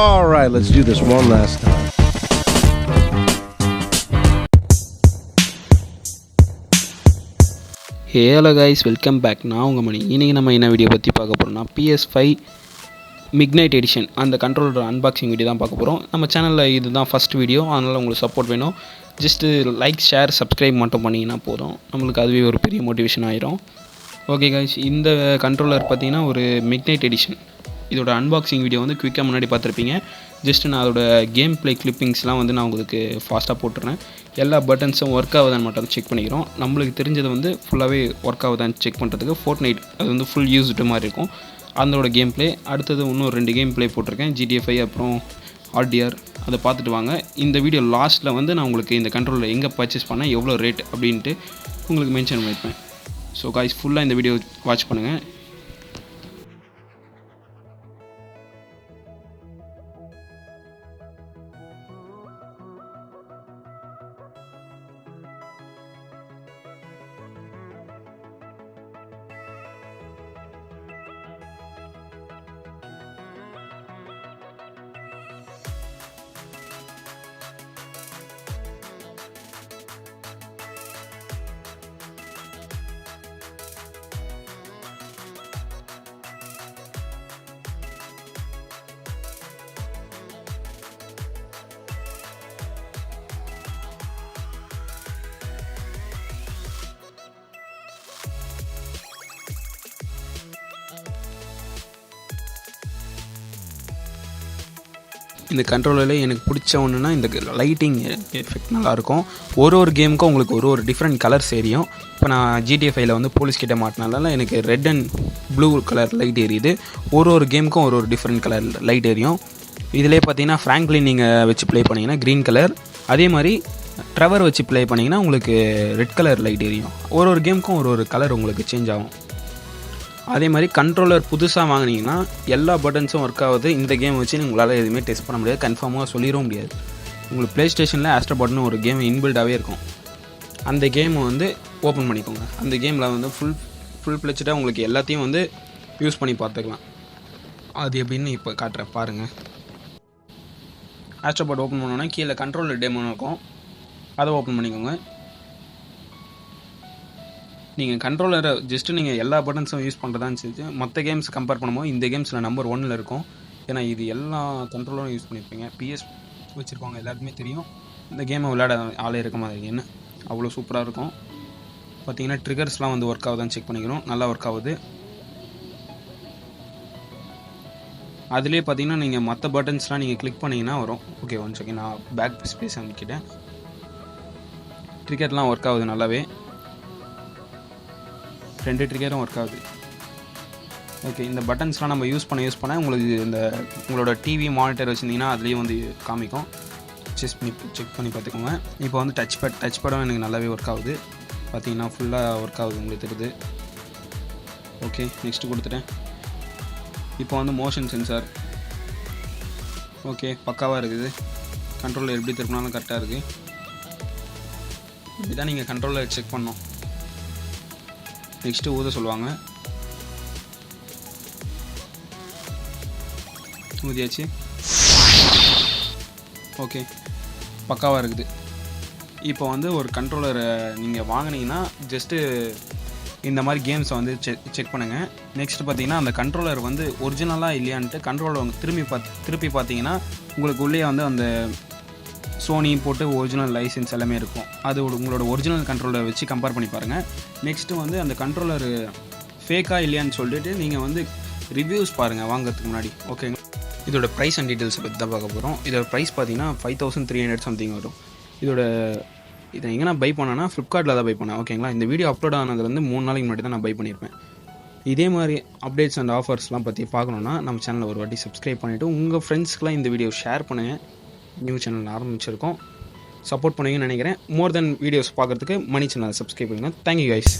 All right, let's do this one last time. Hello guys, welcome back. நான் உங்கள் மணி. இன்றைக்கி நம்ம என்ன வீடியோ பற்றி பார்க்க போகிறோம்னா PS5 மிட்நைட் எடிஷன் அந்த கண்ட்ரோலர் அன்பாக்சிங் வீடியோ தான் பார்க்க போகிறோம். நம்ம சேனலில் இதுதான் ஃபஸ்ட் வீடியோ, அதனால் உங்களுக்கு சப்போர்ட் வேணும். ஜஸ்ட்டு லைக், ஷேர், சப்ஸ்கிரைப் மட்டும் பண்ணிங்கன்னா போதும், நம்மளுக்கு அதுவே ஒரு பெரிய மோட்டிவேஷன் ஆயிரும். ஓகே கைஸ், இந்த கண்ட்ரோலர் பார்த்திங்கன்னா ஒரு மிட்நைட் எடிஷன். இதோட அன்பாக்சிங் வீடியோ வந்து குயிக்காக முன்னாடி பார்த்துருப்பீங்க. ஜஸ்ட்டு நான் அதோட கேம் ப்ளே கிளிப்பிங்ஸ்லாம் வந்து நான் உங்களுக்கு ஃபாஸ்ட்டாக போட்டுறேன். எல்லா பட்டன்ஸும் ஒர்க் ஆகுதான்னு மட்டும் செக் பண்ணிக்கிறோம். நம்மளுக்கு தெரிஞ்சது வந்து ஃபுல்லாகவே ஒர்க் ஆகுதான்னு செக் பண்ணுறதுக்கு ஃபோர்ட்நைட் அது வந்து ஃபுல் யூஸ்டு மாதிரி இருக்கும். அதோட கேம் ப்ளே. அடுத்தது இன்னும் 2 கேம் ப்ளே போட்டிருக்கேன், GTA 5 அப்புறம் RDR. அதை பார்த்துட்டு வாங்க. இந்த வீடியோ லாஸ்ட்டில் வந்து நான் உங்களுக்கு இந்த கண்ட்ரோலில் எங்கே பர்ச்சேஸ் பண்ணேன், எவ்வளோ ரேட் அப்படின்ட்டு உங்களுக்கு மென்ஷன் பண்ணியிருப்பேன். ஸோ காய்ஸ், ஃபுல்லாக இந்த வீடியோ வாட்ச் பண்ணுங்கள். இந்த கண்ட்ரோலரில் எனக்கு பிடிச்ச ஒன்றுனா இந்த லைட்டிங் எஃபெக்ட் நல்லாயிருக்கும். ஒரு கேமுக்கும் உங்களுக்கு ஒரு டிஃப்ரெண்ட் கலர்ஸ் எரியும். இப்போ நான் GTA 5 வந்து போலீஸ் கிட்ட மாட்டினால எனக்கு red and blue colour light எரியுது. ஒரு கேமுக்கும் ஒரு டிஃப்ரெண்ட் கலர் லைட் எரியும். இதிலே பார்த்தீங்கன்னா ஃப்ராங்க்லின் நீங்கள் வச்சு ப்ளே பண்ணிங்கன்னா க்ரீன் கலர், அதே மாதிரி ட்ரெவர் வச்சு ப்ளே பண்ணிங்கன்னா உங்களுக்கு ரெட் கலர் லைட் எரியும். ஒரு கேமுக்கும் ஒரு கலர் உங்களுக்கு சேஞ்ச் ஆகும். அதே மாதிரி கண்ட்ரோலர் புதுசாக வாங்கினீங்கன்னா எல்லா பட்டன்ஸும் ஒர்க் ஆகுது. இந்த கேம் வச்சு உங்களால் எதுவுமே டெஸ்ட் பண்ண முடியாது, கன்ஃபார்மாக சொல்லிடவும் முடியாது. உங்களுக்கு ப்ளே ஸ்டேஷனில் ஆஸ்ட்ரோபாட்னு ஒரு கேம் இன்பில்டாகவே இருக்கும். அந்த கேமை வந்து ஓப்பன் பண்ணிக்கோங்க. அந்த கேமில் வந்து ஃபுல் பிளெச்சாக உங்களுக்கு எல்லாத்தையும் வந்து யூஸ் பண்ணி பார்த்துக்கலாம். அது எப்படின்னு இப்போ காட்டுறேன் பாருங்கள். ஆஸ்ட்ரோபாட் ஓப்பன் பண்ணோன்னா கீழே கண்ட்ரோலர் டெமோ இருக்கும், அதை ஓப்பன் பண்ணிக்கோங்க. நீங்கள் கண்ட்ரோலரை ஜஸ்ட்டு நீங்கள் எல்லா பட்டன்ஸும் யூஸ் பண்ணுறதான்னு சொல்லிட்டு மற்ற கேம்ஸ் கம்பேர் பண்ணும்போது இந்த கேம்ஸில் நம்பர் 1ல் இருக்கும். ஏன்னா இது எல்லா கண்ட்ரோலரும் யூஸ் பண்ணியிருப்பீங்க. PS வச்சுருக்கவங்க எல்லாருக்குமே தெரியும் இந்த கேமை விளையாட ஆளே இருக்க மாதிரி என்ன அவ்வளோ சூப்பராக இருக்கும். பார்த்தீங்கன்னா ட்ரிகர்ஸ்லாம் வந்து ஒர்க் ஆகுதான்னு செக் பண்ணிக்கிறோம். நல்லா ஒர்க் ஆகுது. அதிலே பார்த்தீங்கன்னா நீங்கள் மற்ற பட்டன்ஸ்லாம் நீங்கள் கிளிக் பண்ணிங்கன்னா வரும். ஓகே, ஒன் செகண்ட், நான் பேக் ஸ்பேஸ் அமைக்கிட்டேன். ட்ரிகர்லாம் ஒர்க் ஆகுது நல்லாவே. 2 ட்ரிகரும் ஒர்க் ஆகுது. ஓகே, இந்த பட்டன்ஸ்லாம் நம்ம யூஸ் பண்ண உங்களுக்கு இந்த உங்களோட டிவி மானிட்டர் வச்சுருந்தீங்கன்னா அதுலேயும் வந்து காமிக்கும். செக் பண்ணி பார்த்துக்கோங்க. இப்போ வந்து டச் பேடும் எனக்கு நல்லாவே ஒர்க் ஆகுது. பார்த்தீங்கன்னா ஃபுல்லாக ஒர்க் ஆகுது, உங்களுக்கு தெரியுது. ஓகே, நெக்ஸ்ட்டு கொடுத்துட்டேன். இப்போ வந்து மோஷன் சென்சார் ஓகே பக்காவாக இருக்குது. கண்ட்ரோலர் எப்படி திருப்பினாலும் கரெக்டாக இருக்குது. இப்படி தான் நீங்கள் கண்ட்ரோலர் செக் பண்ணணும். நெக்ஸ்ட்டு ஊத சொல்லுவாங்க. ஊதியாச்சு. ஓகே, பக்காவாக இருக்குது. இப்போ வந்து ஒரு கண்ட்ரோலரை நீங்கள் வாங்கினீங்கன்னா ஜஸ்ட்டு இந்த மாதிரி கேம்ஸை வந்து செக் பண்ணுங்கள். நெக்ஸ்ட்டு பார்த்தீங்கன்னா அந்த கண்ட்ரோலர் வந்து ஒரிஜினலாக இல்லையான்ட்டு கண்ட்ரோலர் திருப்பி பார்த்தீங்கன்னா உங்களுக்கு உள்ளே வந்து அந்த சோனி போட்டு ஒரிஜினல் லைசன்ஸ் எல்லாமே இருக்கும். அது உங்களோட ஒரிஜினல் கண்ட்ரோலரை வச்சு கம்பேர் பண்ணி பாருங்கள். நெக்ஸ்ட்டு வந்து அந்த கண்ட்ரோலர் ஃபேக்காக இல்லையான்னு சொல்லிட்டு நீங்கள் வந்து ரிவ்யூஸ் பாருங்கள் வாங்கிறதுக்கு முன்னாடி. ஓகேங்க, இதோட ப்ரைஸ் அண்ட் டீட்டெயில்ஸை பற்றி தான் பார்க்க போகிறோம். இதோட ப்ரைஸ் பார்த்தீங்கன்னா 5300 சம்திங் வரும். இதை எங்கே நான் பை பண்ணேன்னா ஃப்ளிப்கார்ட்டில் தான் பை பண்ணேன். ஓகேங்களா, இந்த வீடியோ அப்லோட் ஆனதுலேருந்து 3 நாளைக்கு முன்னாடி தான் நான் பை பண்ணியிருப்பேன். இதே மாதிரி அப்டேட்ஸ் அண்ட் ஆஃபர்ஸ்லாம் பற்றி பார்க்கணுன்னா நம்ம சேனலை ஒரு வாட்டி சப்ஸ்கிரைப் பண்ணிவிட்டு உங்கள் ஃப்ரெண்ட்ஸ்க்கெலாம் இந்த வீடியோ ஷேர் பண்ணுங்கள். நியூ சேனல் ஆரம்பிச்சிருக்கோம், சப்போர்ட் பண்ணுவீங்கன்னு நினைக்கிறேன். மோர் தென் வீடியோஸ் பார்க்குறதுக்கு மணி சேனலை சப்ஸ்கிரைப் பண்ணுங்கள். Thank you guys.